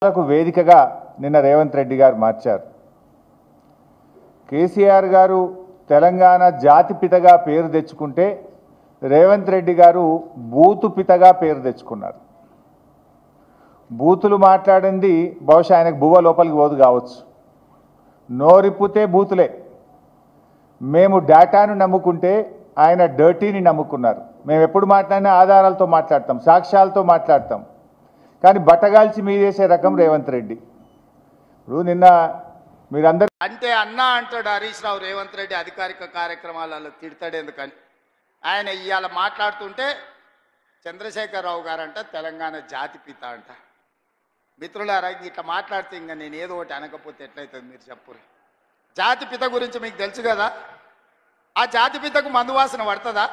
వేదికగా నిన్న రేవంత్ రెడ్డి గారు మార్చారు. కేసీఆర్ గారు తెలంగాణ జాతిపితగా పేరు తెచ్చుకుంటే రేవంత్ రెడ్డి గారు బూతు పితగా పేరు తెచ్చుకున్నారు. బూతులు మాట్లాడింది బహుశా ఆయనకు బువ్వ లోపలికి పోదు కావచ్చు. నోరిప్పితే బూతులే. మేము డేటాను నమ్ముకుంటే ఆయన డర్టీని నమ్ముకున్నారు. మేము ఎప్పుడు మాట్లాడినా ఆధారాలతో మాట్లాడతాం, సాక్ష్యాలతో మాట్లాడతాం. కానీ బట్టగాల్చి మీదేసే రకం రేవంత్ రెడ్డి. ఇప్పుడు నిన్న మీరందరూ అంటే అన్నా అంటాడు హరీష్ రావు రేవంత్ రెడ్డి అధికారిక కార్యక్రమాలలో తిడతాడు ఎందుకని. ఆయన ఇవాళ మాట్లాడుతుంటే చంద్రశేఖరరావు గారంట తెలంగాణ జాతిపిత అంట. మిత్రులారా, ఇట్లా మాట్లాడితే ఇంకా నేను ఏదో ఒకటి అనకపోతే ఎట్లయితుంది మీరు చెప్పురు. జాతిపిత గురించి మీకు తెలుసు కదా. ఆ జాతిపితకు మందు వాసన పడుతుందా?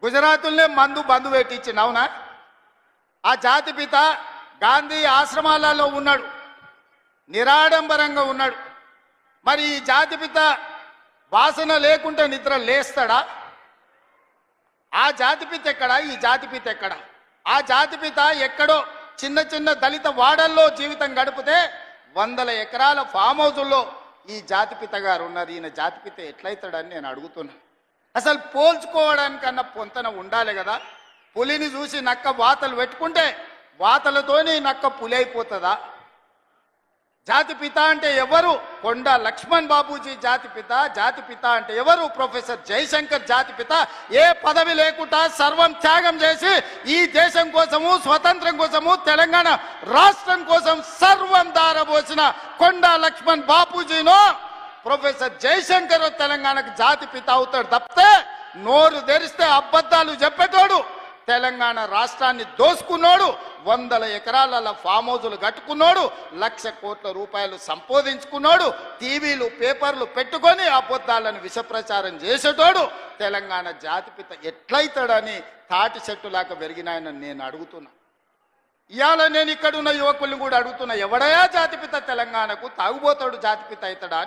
గుజరాతుల్నే బంధు పెట్టించింది, అవునా? ఆ జాతిపిత గాంధీ ఆశ్రమాలలో ఉన్నాడు, నిరాడంబరంగా ఉన్నాడు. మరి ఈ జాతిపిత వాసన లేకుంటే నిద్ర లేస్తాడా? ఆ జాతిపిత ఎక్కడా? ఈ జాతిపిత ఎక్కడా? ఆ జాతిపిత ఎక్కడో చిన్న చిన్న దళిత వాడల్లో జీవితం గడిపితే 100 ఎకరాల ఫామ్ హౌజుల్లో ఈ జాతిపిత గారు ఉన్నారు. ఈయన జాతిపిత ఎట్లయితాడని నేను అడుగుతున్నా. అసలు పోల్చుకోవడానికన్నా పొంతన ఉండాలి కదా. పులిని చూసి నక్క వాతలు పెట్టుకుంటే వాతలతోనే నక్క పులి అయిపోతుందా? జాతిపిత అంటే ఎవరు? కొండ లక్ష్మణ్ బాబూజీ జాతిపిత. జాతిపిత అంటే ఎవరు? ప్రొఫెసర్ జయశంకర్ జాతిపిత. ఏ పదవి లేకుండా సర్వం త్యాగం చేసి ఈ దేశం కోసము, స్వతంత్రం కోసము, తెలంగాణ రాష్ట్రం కోసం సర్వం దారబోసిన కొండ లక్ష్మణ్ బాపూజీనో ప్రొఫెసర్ జయశంకర్ తెలంగాణకు జాతిపిత అవుతాడు తప్పితే నోరు తెరిస్తే అబద్ధాలు చెప్పేటోడు, తెలంగాణ రాష్ట్రాన్ని దోసుకున్నాడు, 100 ఎకరాల ఫామ్ హౌజులు కట్టుకున్నాడు, 1,00,000 కోట్ల రూపాయలు సంపాదించుకున్నాడు, టీవీలు పేపర్లు పెట్టుకొని అబద్ధాలను విషప్రచారం చేసేటోడు తెలంగాణ జాతిపిత ఎట్లయితాడని తాటి చెట్టులాగా పెరిగినాయని నేను అడుగుతున్నా. ఇవాళ నేను ఇక్కడున్న యువకుల్ని కూడా అడుగుతున్నా, ఎవడయా జాతిపిత తెలంగాణకు? తాగుబోతాడు జాతిపిత అవుతాడా?